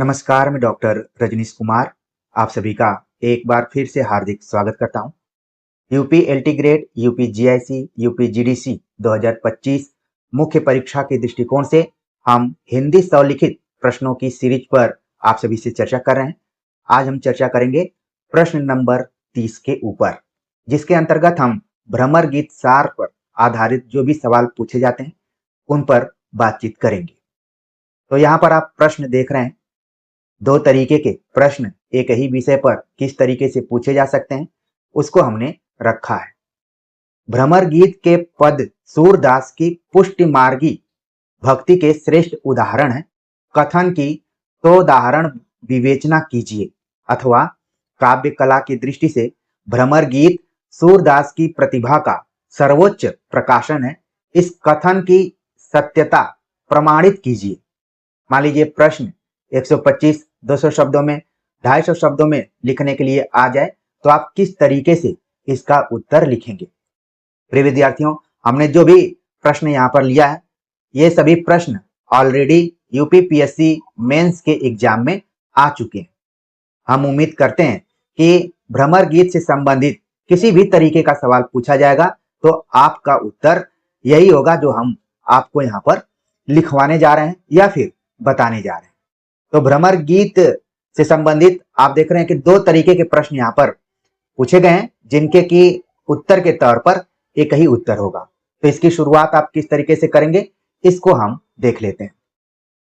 नमस्कार, मैं डॉक्टर रजनीश कुमार आप सभी का एक बार फिर से हार्दिक स्वागत करता हूं। UP LT grade, UP GIC, UP GDC 2025 मुख्य परीक्षा के दृष्टिकोण से हम हिंदी स्वलिखित प्रश्नों की सीरीज पर आप सभी से चर्चा कर रहे हैं। आज हम चर्चा करेंगे प्रश्न नंबर 30 के ऊपर, जिसके अंतर्गत हम भ्रमर गीत सार पर आधारित जो भी सवाल पूछे जाते हैं उन पर बातचीत करेंगे। तो यहाँ पर आप प्रश्न देख रहे हैं। दो तरीके के प्रश्न एक ही विषय पर किस तरीके से पूछे जा सकते हैं उसको हमने रखा है। भ्रमर गीत के पद सूरदास की पुष्टि मार्गी भक्ति के श्रेष्ठ उदाहरण है। कथन की तो उदाहरण विवेचना कीजिए, अथवा काव्य कला की दृष्टि से भ्रमर गीत सूरदास की प्रतिभा का सर्वोच्च प्रकाशन है। इस कथन की सत्यता प्रमाणित कीजिए। मान लीजिए प्रश्न 125 200 शब्दों में, 250 शब्दों में लिखने के लिए आ जाए तो आप किस तरीके से इसका उत्तर लिखेंगे। प्रिय विद्यार्थियों, हमने जो भी प्रश्न यहाँ पर लिया है ये सभी प्रश्न ऑलरेडी यूपीपीएससी मेंस के एग्जाम में आ चुके हैं। हम उम्मीद करते हैं कि भ्रमर गीत से संबंधित किसी भी तरीके का सवाल पूछा जाएगा तो आपका उत्तर यही होगा जो हम आपको यहाँ पर लिखवाने जा रहे हैं या फिर बताने जा रहे हैं। तो भ्रमर गीत से संबंधित आप देख रहे हैं कि दो तरीके के प्रश्न यहाँ पर पूछे गए हैं, जिनके की उत्तर के तौर पर एक ही उत्तर होगा। तो इसकी शुरुआत आप किस तरीके से करेंगे इसको हम देख लेते हैं।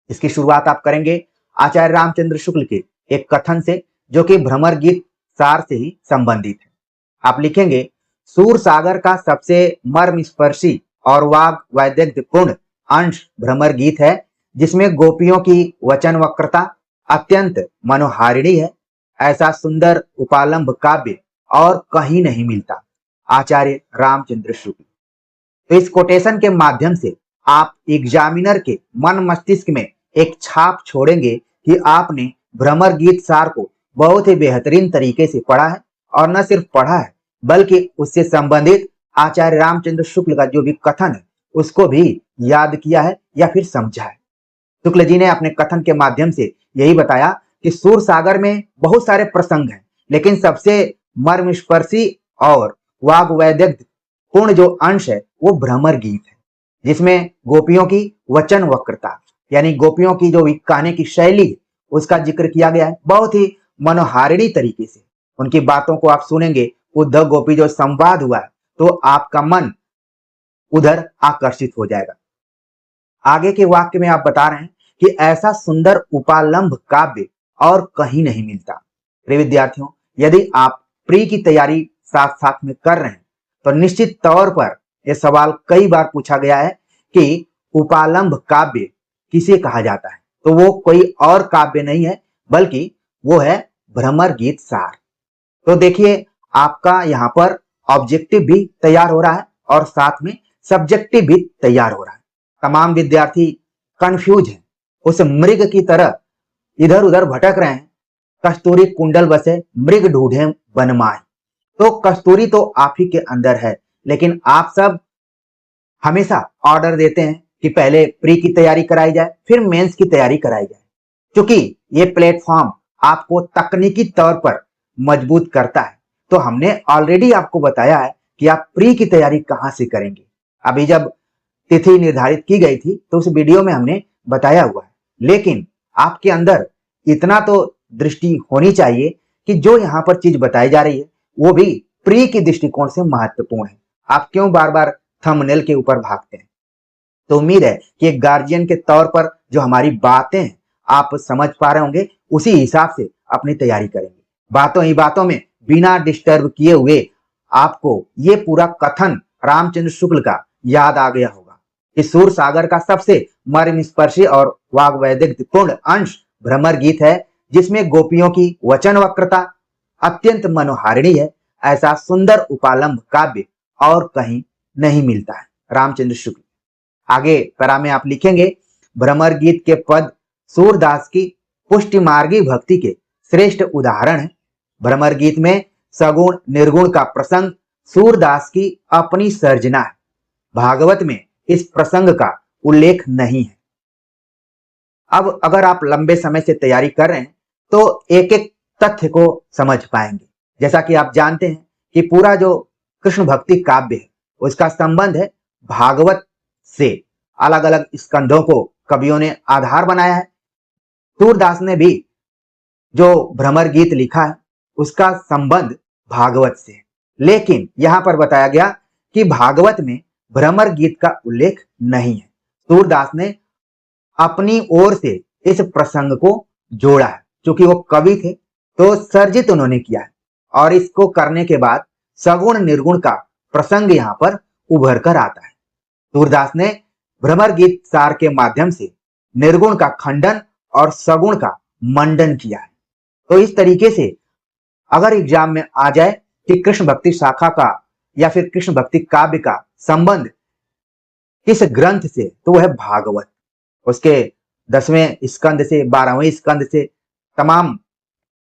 इसकी शुरुआत आप करेंगे आचार्य रामचंद्र शुक्ल के एक कथन से, जो कि भ्रमर गीत सार से ही संबंधित है। आप लिखेंगे, सूर सागर का सबसे मर्म स्पर्शी और वाग वैदग्ध्यपूर्ण अंश भ्रमर गीत है, जिसमें गोपियों की वचन वक्रता अत्यंत मनोहारिणी है। ऐसा सुंदर उपालंब काव्य और कहीं नहीं मिलता। आचार्य रामचंद्र शुक्ल। तो इस कोटेशन के माध्यम से आप एग्जामिनर के मन मस्तिष्क में एक छाप छोड़ेंगे कि आपने भ्रमर गीत सार को बहुत ही बेहतरीन तरीके से पढ़ा है, और न सिर्फ पढ़ा है बल्कि उससे संबंधित आचार्य रामचंद्र शुक्ल का जो भी कथन है उसको भी याद किया है या फिर समझा है। शुक्ल जी ने अपने कथन के माध्यम से यही बताया कि सूर सागर में बहुत सारे प्रसंग हैं, लेकिन सबसे मर्मस्पर्शी और वाग वैदग्ध्य पूर्ण जो अंश है वो भ्रमर गीत है, जिसमें गोपियों की वचन वक्रता यानी गोपियों की जो कहने की शैली है उसका जिक्र किया गया है बहुत ही मनोहारिणी तरीके से। उनकी बातों को आप सुनेंगे, उद्धव गोपी जो संवाद हुआ है, तो आपका मन उधर आकर्षित हो जाएगा। आगे के वाक्य में आप बता रहे हैं कि ऐसा सुंदर उपालंब काव्य और कहीं नहीं मिलता। प्रिय विद्यार्थियों, यदि आप प्री की तैयारी साथ साथ में कर रहे हैं तो निश्चित तौर पर यह सवाल कई बार पूछा गया है कि उपालंब काव्य किसे कहा जाता है, तो वो कोई और काव्य नहीं है बल्कि वो है भ्रमर गीत सार। तो देखिए आपका यहाँ पर ऑब्जेक्टिव भी तैयार हो रहा है और साथ में सब्जेक्टिव भी तैयार हो रहा है। तमाम विद्यार्थी कंफ्यूज हैं, उस मृग की तरह इधर उधर भटक रहे हैं। कस्तूरी कुंडल बसे मृग ढूंढे वन माही। तो कस्तूरी तो आप ही के अंदर है, लेकिन आप सब हमेशा ऑर्डर देते हैं कि पहले प्री की तैयारी कराई जाए फिर मेंस की तैयारी कराई जाए। क्योंकि ये प्लेटफॉर्म आपको तकनीकी तौर पर मजबूत करता है, तो हमने ऑलरेडी आपको बताया है कि आप प्री की तैयारी कहां से करेंगे। अभी जब तिथि निर्धारित की गई थी तो उस वीडियो में हमने बताया हुआ है, लेकिन आपके अंदर इतना तो दृष्टि होनी चाहिए कि जो यहाँ पर चीज बताई जा रही है वो भी प्री के दृष्टिकोण से महत्वपूर्ण है। आप क्यों बार बार थंबनेल के ऊपर भागते हैं। तो उम्मीद है कि एक गार्जियन के तौर पर जो हमारी बातें हैं आप समझ पा रहे होंगे, उसी हिसाब से अपनी तैयारी करेंगे। बातों ही बातों में बिना डिस्टर्ब किए हुए आपको ये पूरा कथन रामचंद्र शुक्ल का याद आ गया होगा कि सूर सागर का सबसे मर्मस्पर्शी और वाग वैदग्ध्यपूर्ण अंश भ्रमर गीत है, जिसमें गोपियों की वचन वक्रता अत्यंत मनोहारिणी है। ऐसा सुंदर उपालंब काव्य और कहीं नहीं मिलता है। रामचंद्र शुक्ल। आगे पैरा में आप लिखेंगे, भ्रमर गीत के पद सूरदास की पुष्टि मार्गी भक्ति के श्रेष्ठ उदाहरण है। भ्रमर गीत में सगुण निर्गुण का प्रसंग सूरदास की अपनी सर्जना है। भागवत में इस प्रसंग का उल्लेख नहीं है। अब अगर आप लंबे समय से तैयारी कर रहे हैं तो एक एक तथ्य को समझ पाएंगे। जैसा कि आप जानते हैं कि पूरा जो कृष्ण भक्ति काव्य है उसका संबंध है भागवत से। अलग अलग स्कंधों को कवियों ने आधार बनाया है। सूरदास ने भी जो भ्रमर गीत लिखा है उसका संबंध भागवत से। लेकिन यहां पर बताया गया कि भागवत में भ्रमर गीत का उल्लेख नहीं है। सूरदास ने अपनी ओर से इस प्रसंग को जोड़ा है। क्योंकि वो कवि थे तो सर्जित उन्होंने किया है, और इसको करने के बाद सगुण निर्गुण का प्रसंग यहां पर उभर कर आता है। सूरदास ने भ्रमर गीत सार के माध्यम से निर्गुण का खंडन और सगुण का मंडन किया है। तो इस तरीके से अगर एग्जाम में आ जाए कि कृष्ण भक्ति शाखा का या फिर कृष्ण भक्ति काव्य का संबंध किस ग्रंथ से, तो वह है भागवत। उसके 10वें स्कंद से 12वें स्कंद से तमाम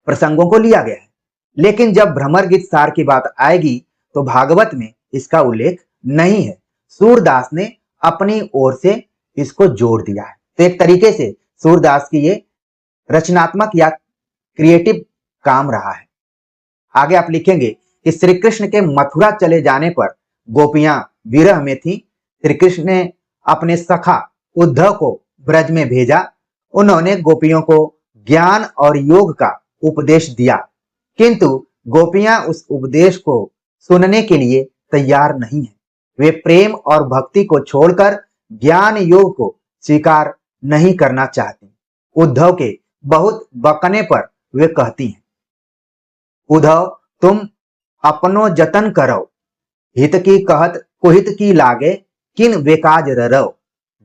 प्रसंगों को लिया गया है। लेकिन जब भ्रमर गीत सार की बात आएगी तो भागवत में इसका उल्लेख नहीं है। सूरदास ने अपनी ओर से इसको जोड़ दिया है। तो एक तरीके से सूरदास की ये रचनात्मक या क्रिएटिव काम रहा है। आगे आप लिखेंगे कि श्री कृष्ण के मथुरा चले जाने पर गोपियां विरह में थी। श्री कृष्ण ने अपने सखा उद्धव को ब्रज में भेजा। उन्होंने गोपियों को ज्ञान और योग का उपदेश दिया, किंतु गोपियां उस उपदेश को सुनने के लिए तैयार नहीं है। वे प्रेम और भक्ति को छोड़कर ज्ञान योग को स्वीकार नहीं करना चाहती। उद्धव के बहुत बकने पर वे कहती हैं, उद्धव तुम अपनो जतन करो, हित की कहत कुहित की लागे, किन बेकाज ररो,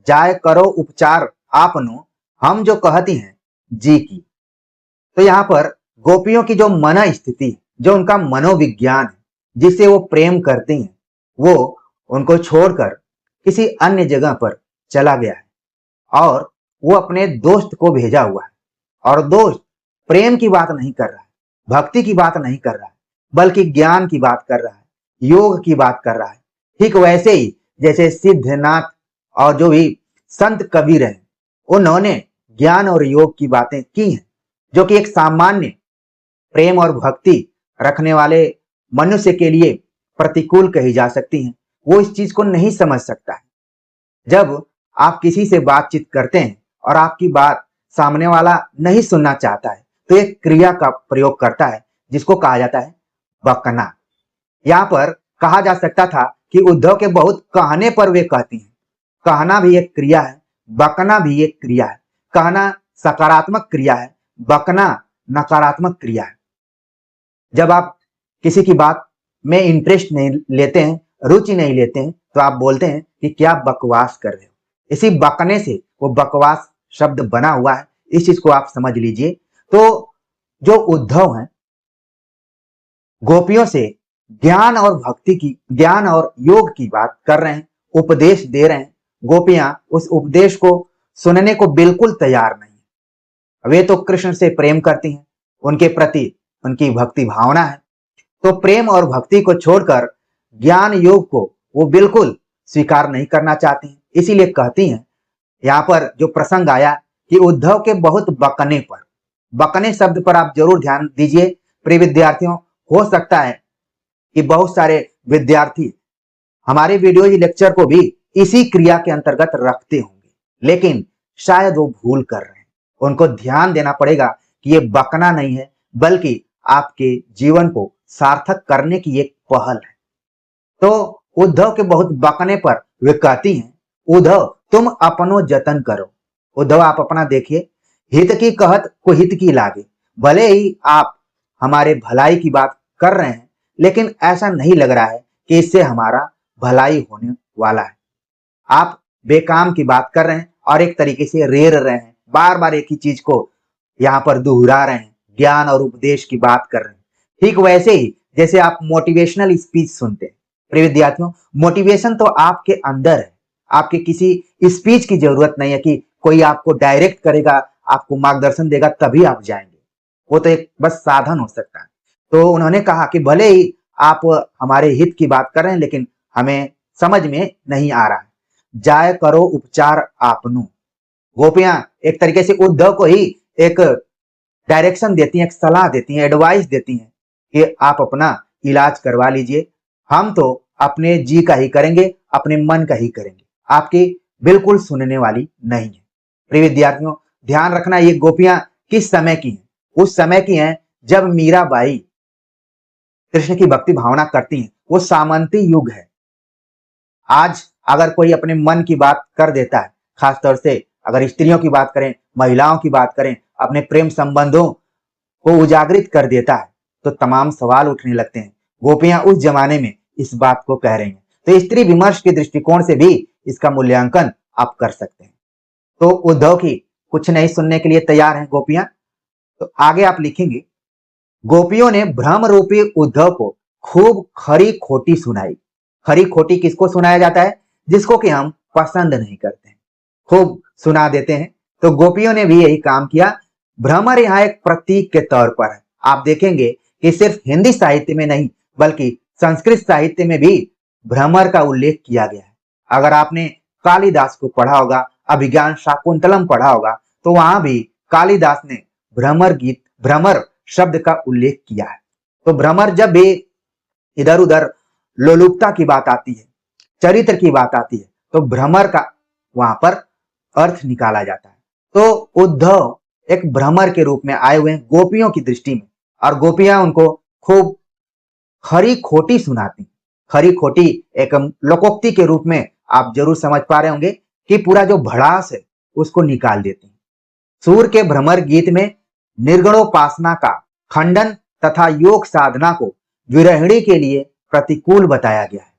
जाय करो उपचार आपनो, हम जो कहती हैं जी की। तो यहाँ पर गोपियों की जो मन स्थिति, जो उनका मनोविज्ञान है, जिससे वो प्रेम करती हैं, वो उनको छोड़कर किसी अन्य जगह पर चला गया है। और वो अपने दोस्त को भेजा हुआ है, और दोस्त प्रेम की बात नहीं कर रहा है, भक्ति की बात नहीं कर रहा है, बल्कि ज्ञान की बात कर रहा है, योग की बात कर रहा है। ठीक वैसे ही जैसे सिद्धनाथ और जो भी संत कबीर हैं, उन्होंने ज्ञान और योग की बातें की हैं, जो कि एक सामान्य प्रेम और भक्ति रखने वाले मनुष्य के लिए प्रतिकूल कही जा सकती हैं। वो इस चीज को नहीं समझ सकता है। जब आप किसी से बातचीत करते हैं और आपकी बात सामने वाला नहीं सुनना चाहता है तो एक क्रिया का प्रयोग करता है जिसको कहा जाता है बकना। यहाँ पर कहा जा सकता था कि उद्धव के बहुत कहने पर वे कहती हैं। कहना भी एक क्रिया है, बकना भी एक क्रिया है। कहना सकारात्मक क्रिया है, बकना नकारात्मक क्रिया है। जब आप किसी की बात में इंटरेस्ट नहीं लेते हैं, रुचि नहीं लेते हैं, तो आप बोलते हैं कि क्या बकवास कर रहे हो। इसी बकने से वो बकवास शब्द बना हुआ है। इस चीज को आप समझ लीजिए। तो जो उद्धव हैं, गोपियों से ज्ञान और भक्ति की, ज्ञान और योग की बात कर रहे हैं, उपदेश दे रहे हैं। गोपियां उस उपदेश को सुनने को बिल्कुल तैयार नहीं है। वे तो कृष्ण से प्रेम करती हैं, उनके प्रति उनकी भक्ति भावना है। तो प्रेम और भक्ति को छोड़कर ज्ञान योग को वो बिल्कुल स्वीकार नहीं करना चाहती हैं। इसीलिए कहती हैं, यहाँ पर जो प्रसंग आया कि उद्धव के बहुत बकने पर, बकने शब्द पर आप जरूर ध्यान दीजिए प्रिय विद्यार्थियों। हो सकता है कि बहुत सारे विद्यार्थी हमारे वीडियो लेक्चर को भी इसी क्रिया के अंतर्गत रखते होंगे, लेकिन शायद वो भूल कर रहे हैं। उनको ध्यान देना पड़ेगा कि ये बकना नहीं है, बल्कि आपके जीवन को सार्थक करने की एक पहल है। तो उद्धव के बहुत बकने पर वे कहती हैं, उद्धव तुम अपनो जतन करो। उद्धव आप अपना देखिए, हित की कहत कुहित की लागे। भले ही आप हमारे भलाई की बात कर रहे हैं, लेकिन ऐसा नहीं लग रहा है कि इससे हमारा भलाई होने वाला है। आप बेकाम की बात कर रहे हैं और एक तरीके से रेर रहे हैं, बार बार एक ही चीज को यहाँ पर दोहरा रहे हैं, ज्ञान और उपदेश की बात कर रहे हैं। ठीक वैसे ही जैसे आप मोटिवेशनल स्पीच सुनते हैं। प्रिय विद्यार्थियों, मोटिवेशन तो आपके अंदर है, आपके किसी स्पीच की जरूरत नहीं है कि कोई आपको डायरेक्ट करेगा, आपको मार्गदर्शन देगा तभी आप जाएंगे। वो तो एक बस साधन हो सकता है। तो उन्होंने कहा कि भले ही आप हमारे हित की बात कर रहे हैं, लेकिन हमें समझ में नहीं आ रहा है। जाय करो उपचार आपनु। गोपियां एक तरीके से उद्धव को ही एक डायरेक्शन देती हैं, एक सलाह देती हैं, एडवाइस देती हैं कि आप अपना इलाज करवा लीजिए, हम तो अपने जी का ही करेंगे, अपने मन का ही करेंगे, आपकी बिल्कुल सुनने वाली नहीं है। प्रिय विद्यार्थियों, ध्यान रखना ये गोपियां किस समय की हैं? उस समय की हैं जब मीराबाई कृष्ण की भक्ति भावना करती हैं। वो सामंती युग है। आज अगर कोई अपने मन की बात कर देता है, खासतौर से अगर स्त्रियों की बात करें, महिलाओं की बात करें, अपने प्रेम संबंधों को उजागरित कर देता है, तो तमाम सवाल उठने लगते हैं। गोपियां उस जमाने में इस बात को कह रही हैं, तो स्त्री विमर्श के दृष्टिकोण से भी इसका मूल्यांकन आप कर सकते हैं। तो उद्धव की कुछ नहीं सुनने के लिए तैयार हैं गोपियां। तो आगे आप लिखेंगे, गोपियों ने भ्रम रूपी उद्धव को खूब खरी खोटी सुनाई। खरी खोटी किसको सुनाया जाता है? जिसको कि हम पसंद नहीं करते हैं, खूब सुना देते हैं। तो गोपियों ने भी यही काम किया। भ्रमर यहाँ एक प्रतीक के तौर पर है। आप देखेंगे कि सिर्फ हिंदी साहित्य में नहीं बल्कि संस्कृत साहित्य में भी भ्रमर का उल्लेख किया गया है। अगर आपने कालिदास को पढ़ा होगा, अभिज्ञान शाकुंतलम पढ़ा होगा, तो वहां भी कालिदास ने भ्रमर शब्द का उल्लेख किया है। तो भ्रमर जब भी इधर उधर लोलुपता की बात आती है, चरित्र की बात आती है, तो भ्रमर का वहां पर अर्थ निकाला जाता है। तो उद्धव एक भ्रमर के रूप में आए हुए हैं गोपियों की दृष्टि में, और गोपियां उनको खूब खरी खोटी सुनाती। खरी खोटी एक लोकोक्ति के रूप में आप जरूर समझ पा रहे होंगे कि पूरा जो भड़ास है उसको निकाल देती हैं। सूर के भ्रमर गीत में निर्गुणोपासना का खंडन तथा योग साधना को विरहिणी के लिए प्रतिकूल बताया गया है।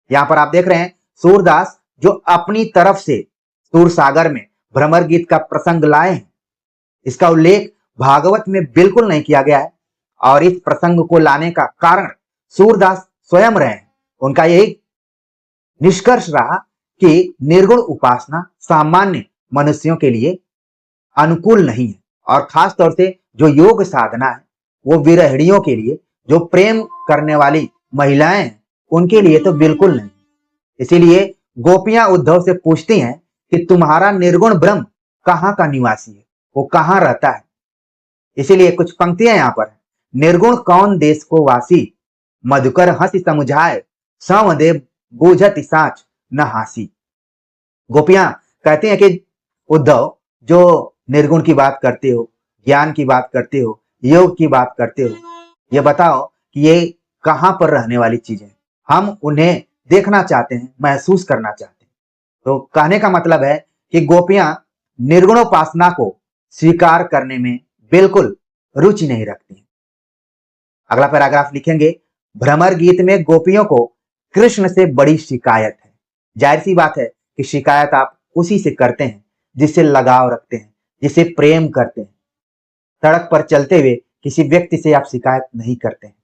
यहाँ पर आप देख रहे हैं सूरदास जो अपनी तरफ से सूर सागर में भ्रमर गीत का प्रसंग लाए हैं, इसका उल्लेख भागवत में बिल्कुल नहीं किया गया है। और इस प्रसंग को लाने का कारण सूरदास स्वयं रहे हैं। उनका यही निष्कर्ष रहा कि निर्गुण उपासना सामान्य मनुष्यों के लिए अनुकूल नहीं है, और खास तौर से जो योग साधना है वो विरहिणियों के लिए, जो प्रेम करने वाली महिलाएं हैं, उनके लिए तो बिल्कुल नहीं। इसीलिए गोपियां उद्धव से पूछती हैं कि तुम्हारा निर्गुण ब्रह्म कहाँ का निवासी है, वो कहाँ रहता है। इसीलिए कुछ पंक्तियां यहाँ पर है। निर्गुण कौन देश को वासी, मधुकर हंसी समुझाए, संवदेव बूझत साच न हासी। गोपियां कहती हैं कि उद्धव, जो निर्गुण की बात करते हो, ज्ञान की बात करते हो, योग की बात करते हो, ये बताओ कि ये कहाँ पर रहने वाली चीजें, हम उन्हें देखना चाहते हैं, महसूस करना चाहते हैं। तो कहने का मतलब है कि गोपियां निर्गुणोपासना को स्वीकार करने में बिल्कुल रुचि नहीं रखती हैं। अगला पैराग्राफ लिखेंगे, भ्रमर गीत में गोपियों को कृष्ण से बड़ी शिकायत है। जाहिर सी बात है कि शिकायत आप उसी से करते हैं जिससे लगाव रखते हैं, जिसे प्रेम करते हैं। सड़क पर चलते हुए किसी व्यक्ति से आप शिकायत नहीं करते हैं।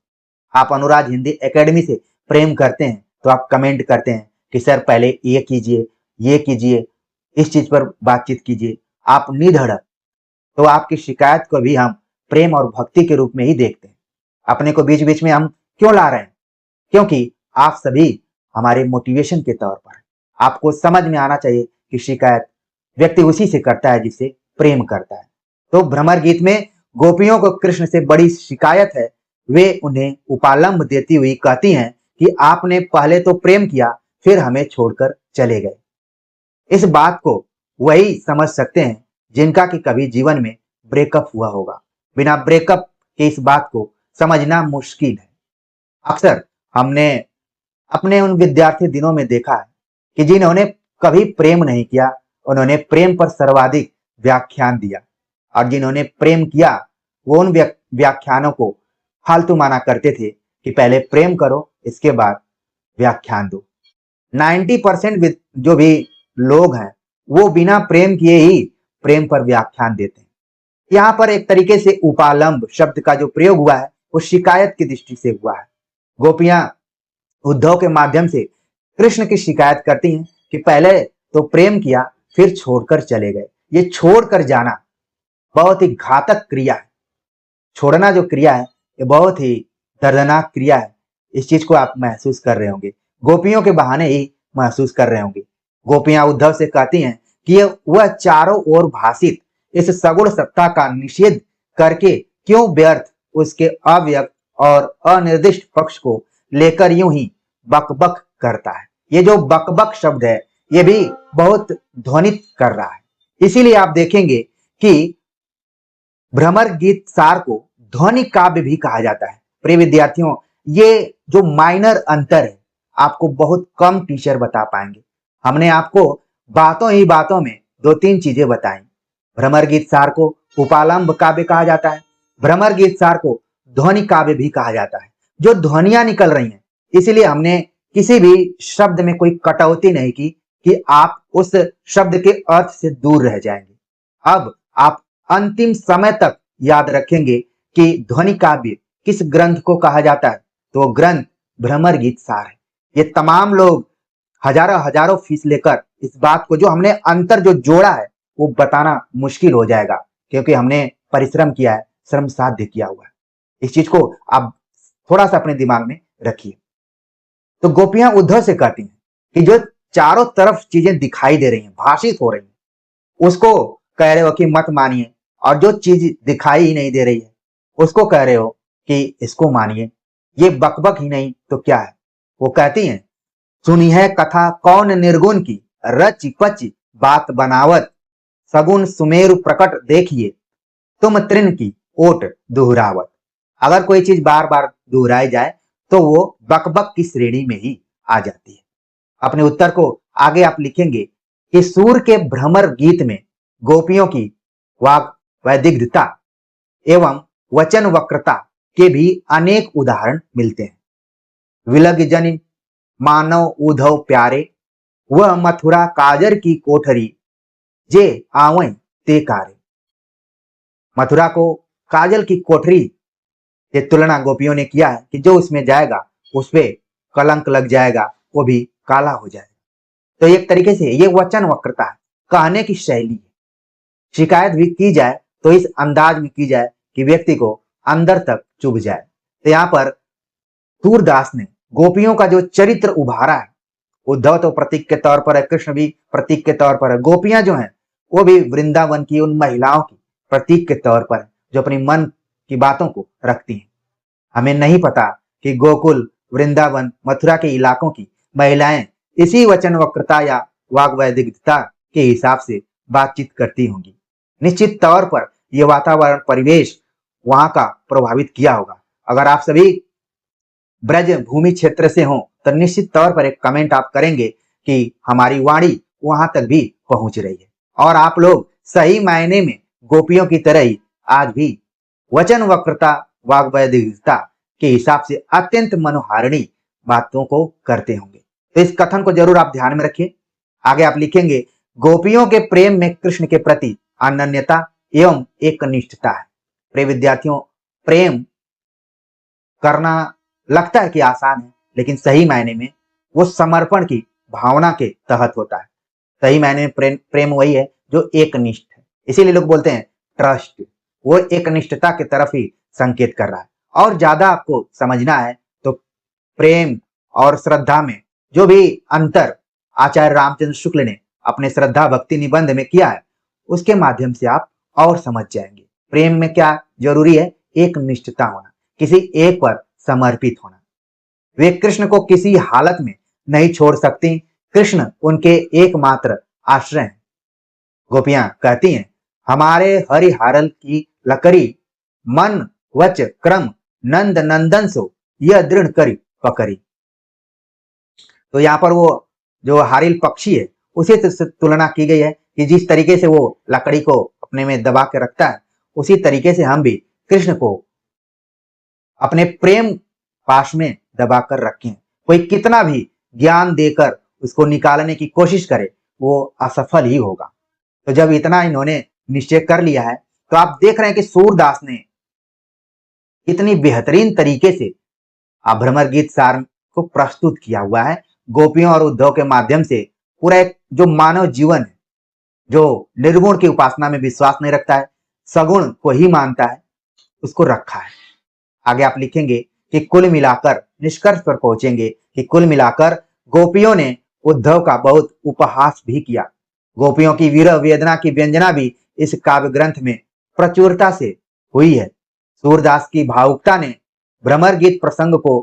आप अनुराग हिंदी एकेडमी से प्रेम करते हैं तो आप कमेंट करते हैं कि सर पहले ये कीजिए, इस चीज पर बातचीत कीजिए। आप निधड़क, तो आपकी शिकायत को भी हम प्रेम और भक्ति के रूप में ही देखते हैं। अपने को बीच बीच में हम क्यों ला रहे हैं? क्योंकि आप सभी हमारे मोटिवेशन के तौर पर। आपको समझ में आना चाहिए कि शिकायत व्यक्ति उसी से करता है जिसे प्रेम करता है। तो भ्रमर गीत में गोपियों को कृष्ण से बड़ी शिकायत है। वे उन्हें उपालंब देती हुई कहती हैं कि आपने पहले तो प्रेम किया, फिर हमें छोड़कर चले गए। इस बात को वही समझ सकते हैं जिनका कि कभी जीवन में ब्रेकअप हुआ होगा। बिना ब्रेकअप के इस बात को समझना मुश्किल है। अक्सर हमने अपने उन विद्यार्थी दिनों में देखा है कि जिन्होंने कभी प्रेम नहीं किया, उन्होंने प्रेम पर सर्वाधिक व्याख्यान दिया, और जिन्होंने प्रेम किया वो उन व्याख्यानों को फालतू माना करते थे कि पहले प्रेम करो, इसके बाद व्याख्यान दो। 90% जो भी लोग हैं वो बिना प्रेम किए ही प्रेम पर व्याख्यान देते हैं। यहाँ पर एक तरीके से उपालंब शब्द का जो प्रयोग हुआ है वो शिकायत की दृष्टि से हुआ है। गोपियां उद्धव के माध्यम से कृष्ण की शिकायत करती हैं कि पहले तो प्रेम किया, फिर छोड़कर चले गए। ये छोड़कर जाना बहुत ही घातक क्रिया है। छोड़ना जो क्रिया है ये बहुत ही दर्दनाक क्रिया है। इस चीज को आप महसूस कर रहे होंगे, गोपियों के बहाने ही महसूस कर रहे होंगे। गोपियां उद्धव से कहती हैं कि वह चारों ओर भाषित इस सगुण सत्ता का निषेध करके क्यों व्यर्थ उसके अव्यक्त और अनिर्दिष्ट पक्ष को लेकर यूं ही बकबक करता है। ये जो बकबक शब्द है ये भी बहुत ध्वनित कर रहा है। इसीलिए आप देखेंगे कि भ्रमर गीत सार को ध्वनि काव्य भी कहा जाता है। प्रिय विद्यार्थियों, ये जो माइनर अंतर है आपको बहुत कम टीचर बता पाएंगे। हमने आपको बातों ही बातों में दो तीन चीजें बताई। भ्रमर गीत सार को उपालंब काव्य कहा जाता है, भ्रमर गीत सार को ध्वनि काव्य भी कहा जाता है। जो ध्वनियां निकल रही हैं, इसीलिए हमने किसी भी शब्द में कोई कटौती नहीं की कि आप उस शब्द के अर्थ से दूर रह जाएंगे। अब आप अंतिम समय तक याद रखेंगे कि ध्वनि काव्य किस ग्रंथ को कहा जाता है, तो वो ग्रंथ भ्रमर गीत सार है। ये तमाम लोग हजारों हजारों फीस लेकर इस बात को जो हमने अंतर जो जोड़ा है वो बताना मुश्किल हो जाएगा, क्योंकि हमने परिश्रम किया है, श्रम साध्य किया हुआ है। इस चीज को आप थोड़ा सा अपने दिमाग में रखिए। तो गोपियां उद्धव से कहती हैं कि जो चारों तरफ चीजें दिखाई दे रही हैं, भाषित हो रही हैं, उसको कह रहे हो कि मत मानिए, और जो चीज दिखाई ही नहीं दे रही है उसको कह रहे हो कि इसको मानिए। ये बकबक ही नहीं तो क्या है। वो कहती हैं, सुनी है कथा कौन निर्गुण की, रच पच बात बनावत, सगुन सुमेरु प्रकट देखिए, तुम तृण की ओट दोहरावत। अगर कोई चीज बार बार दोहराई जाए तो वो बकबक की श्रेणी में ही आ जाती है। अपने उत्तर को आगे आप लिखेंगे कि सूर के भ्रमर गीत में गोपियों की वाक वैदिग्धता एवं वचन वक्रता के भी अनेक उदाहरण मिलते हैं। विलग जन मानव उधव प्यारे, वह मथुरा काजर की कोठरी, जे आवें ते कारे। मथुरा को काजल की कोठरी की तुलना गोपियों ने किया है कि जो उसमें जाएगा उस पे कलंक लग जाएगा, वो भी काला हो जाएगा। तो एक तरीके से ये वचन वक्रता है, कहने की शैली है। शिकायत भी की जाए तो इस अंदाज में की जाए कि व्यक्ति को अंदर तक चुभ जाए। तो यहाँ पर सूरदास ने गोपियों का जो चरित्र उभारा है, उद्धव तो प्रतीक के तौर पर है, कृष्ण भी प्रतीक के तौर पर है, गोपियां जो हैं वो भी वृंदावन की उन महिलाओं की प्रतीक के तौर पर है जो अपनी मन की बातों को रखती हैं। हमें नहीं पता कि गोकुल, वृंदावन, मथुरा के इलाकों की महिलाएं इसी वचन वक्रता या वाग्वैदिकता के हिसाब से बातचीत करती होंगी। निश्चित तौर पर यह वातावरण, परिवेश वहां का प्रभावित किया होगा। अगर आप सभी ब्रज भूमि क्षेत्र से हो तो निश्चित तौर पर एक कमेंट आप करेंगे कि हमारी वाणी वहां तक भी पहुंच रही है और आप लोग सही मायने में गोपियों की तरह ही आज भी वचन वक्रता, वाग्वैदिकता के हिसाब से अत्यंत मनोहारिणी बातों को करते होंगे। तो इस कथन को जरूर आप ध्यान में रखिए। आगे आप लिखेंगे, गोपियों के प्रेम में कृष्ण के प्रति अनन्यता एवं एकनिष्ठता है। प्रिय विद्यार्थियों, प्रेम करना लगता है कि आसान है, लेकिन सही मायने में वो समर्पण की भावना के तहत होता है। सही मायने में प्रेम वही है जो एकनिष्ठ है। इसीलिए लोग बोलते हैं ट्रस्ट, वो एकनिष्ठता की तरफ ही संकेत कर रहा है। और ज्यादा आपको समझना है तो प्रेम और श्रद्धा में जो भी अंतर आचार्य रामचंद्र शुक्ल ने अपने श्रद्धा भक्ति निबंध में किया है उसके माध्यम से आप और समझ जाएंगे। प्रेम में क्या जरूरी है? एक निष्ठता होना, किसी एक पर समर्पित होना। वे कृष्ण को किसी हालत में नहीं छोड़ सकती, कृष्ण उनके एकमात्र आश्रय हैं। गोपियां कहती हैं, हमारे हरिहारल की लकड़ी, मन वच क्रम नंद नंदन सो यह दृढ़ करी पकड़ी। तो यहाँ पर वो जो हारिल पक्षी है उसी से तुलना की गई है कि जिस तरीके से वो लकड़ी को अपने में दबा के रखता है उसी तरीके से हम भी कृष्ण को अपने प्रेम पाश में दबा कर रखें। कोई कितना भी ज्ञान देकर उसको निकालने की कोशिश करे वो असफल ही होगा। तो जब इतना इन्होंने निश्चय कर लिया है तो आप देख रहे हैं कि सूरदास ने इतनी बेहतरीन तरीके से भ्रमर गीत सार को प्रस्तुत किया हुआ है। गोपियों और उद्धव के माध्यम से पूरा एक जो मानव जीवन है, जो निर्गुण की उपासना में विश्वास नहीं रखता है, सगुण को ही मानता है, उसको रखा है। आगे आप लिखेंगे कि कुल मिलाकर निष्कर्ष पर पहुंचेंगे कि कुल मिलाकर गोपियों ने उद्धव का बहुत उपहास भी किया, गोपियों की वीर वेदना की व्यंजना भी इस काव्य ग्रंथ में प्रचुरता से हुई है। सूरदास की भावुकता ने भ्रमर गीत प्रसंग को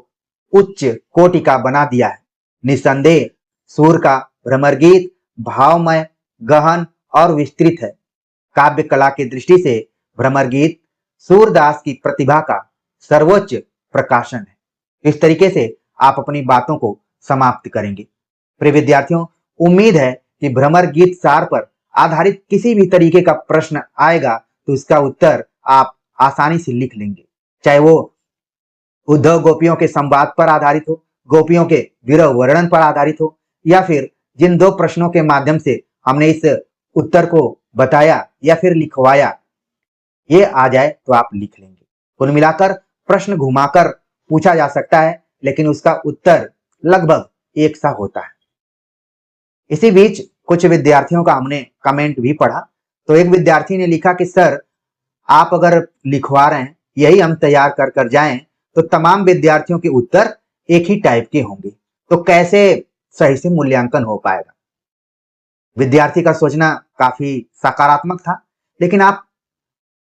उच्च कोटि का बना दिया है। निसंदेह सूर का भ्रमर गीत भावमय, गहन और विस्तृत है। काव्य कला की दृष्टि से भ्रमर गीत सूरदास की प्रतिभा का सर्वोच्च प्रकाशन है। इस तरीके से आप अपनी बातों को समाप्त करेंगे। प्रिय विद्यार्थियों, उम्मीद है कि भ्रमर गीत सार पर आधारित किसी भी तरीके का प्रश्न आएगा तो इसका उत्तर आप आसानी से लिख लेंगे, चाहे वो उद्धव गोपियों के संवाद पर आधारित हो, गोपियों के विरह वर्णन पर आधारित हो, या फिर जिन दो प्रश्नों के माध्यम से हमने इस उत्तर को बताया या फिर लिखवाया, ये आ जाए तो आप लिख लेंगे। कुल मिलाकर प्रश्न घुमाकर पूछा जा सकता है, लेकिन उसका उत्तर लगभग एक सा होता है। इसी बीच कुछ विद्यार्थियों का हमने कमेंट भी पढ़ा। तो एक विद्यार्थी ने लिखा कि सर, आप अगर लिखवा रहे हैं, यही हम तैयार कर कर जाएं तो तमाम विद्यार्थियों के उत्तर एक ही टाइप के होंगे, तो कैसे सही से मूल्यांकन हो पाएगा। विद्यार्थी का सोचना काफी सकारात्मक था, लेकिन आप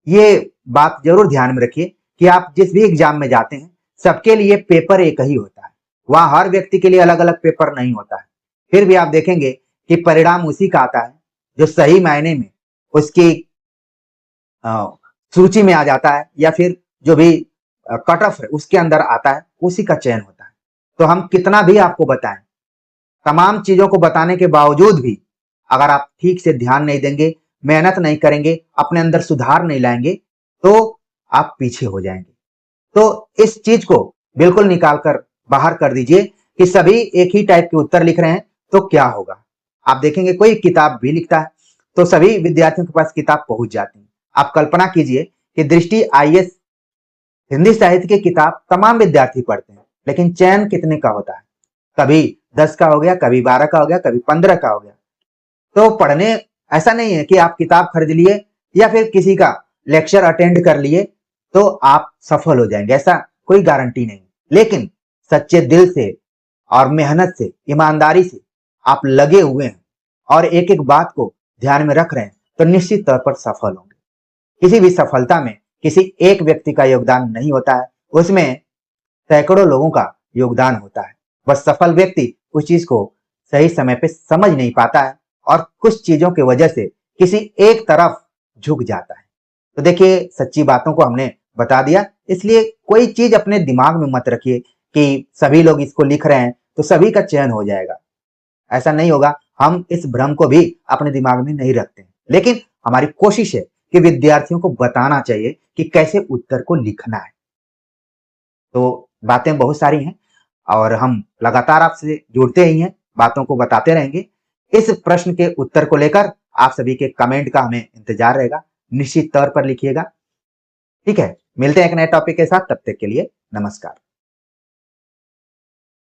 ये बात जरूर ध्यान में रखिए कि आप जिस भी एग्जाम में जाते हैं, सबके लिए पेपर एक ही होता है। वहां हर व्यक्ति के लिए अलग अलग पेपर नहीं होता है। फिर भी आप देखेंगे कि परिणाम उसी का आता है जो सही मायने में उसकी सूची में आ जाता है, या फिर जो भी कट ऑफ है उसके अंदर आता है, उसी का चयन होता है। तो हम कितना भी आपको बताएं, तमाम चीजों को बताने के बावजूद भी अगर आप ठीक से ध्यान नहीं देंगे, मेहनत नहीं करेंगे, अपने अंदर सुधार नहीं लाएंगे, तो आप पीछे हो जाएंगे। तो इस चीज को बिल्कुल निकाल कर बाहर कर दीजिए कि सभी एक ही टाइप के उत्तर लिख रहे हैं तो क्या होगा। आप देखेंगे कोई किताब भी लिखता है तो सभी विद्यार्थियों के पास किताब पहुंच जाती है। आप कल्पना कीजिए कि दृष्टि आईएएस हिंदी साहित्य की किताब तमाम विद्यार्थी पढ़ते हैं, लेकिन चयन कितने का होता है? कभी 10 का हो गया, कभी 12 का हो गया, कभी 15 का हो गया। तो पढ़ने ऐसा नहीं है कि आप किताब खरीद लिए या फिर किसी का लेक्चर अटेंड कर लिए तो आप सफल हो जाएंगे, ऐसा कोई गारंटी नहीं। लेकिन सच्चे दिल से और मेहनत से, ईमानदारी से आप लगे हुए हैं और एक एक बात को ध्यान में रख रहे हैं तो निश्चित तौर पर सफल होंगे। किसी भी सफलता में किसी एक व्यक्ति का योगदान नहीं होता है, उसमें सैकड़ों लोगों का योगदान होता है। बस सफल व्यक्ति उस चीज को सही समय पे समझ नहीं पाता है और कुछ चीजों की वजह से किसी एक तरफ झुक जाता है। तो देखिए, सच्ची बातों को हमने बता दिया, इसलिए कोई चीज अपने दिमाग में मत रखिए कि सभी लोग इसको लिख रहे हैं तो सभी का चयन हो जाएगा। ऐसा नहीं होगा। हम इस भ्रम को भी अपने दिमाग में नहीं रखते, लेकिन हमारी कोशिश है कि विद्यार्थियों को बताना चाहिए कि कैसे उत्तर को लिखना है। तो बातें बहुत सारी हैं और हम लगातार आपसे जुड़ते ही हैं, बातों को बताते रहेंगे। इस प्रश्न के उत्तर को लेकर आप सभी के कमेंट का हमें इंतजार रहेगा, निश्चित तौर पर लिखिएगा। ठीक है, मिलते हैं एक नए टॉपिक के साथ, तब तक के लिए नमस्कार।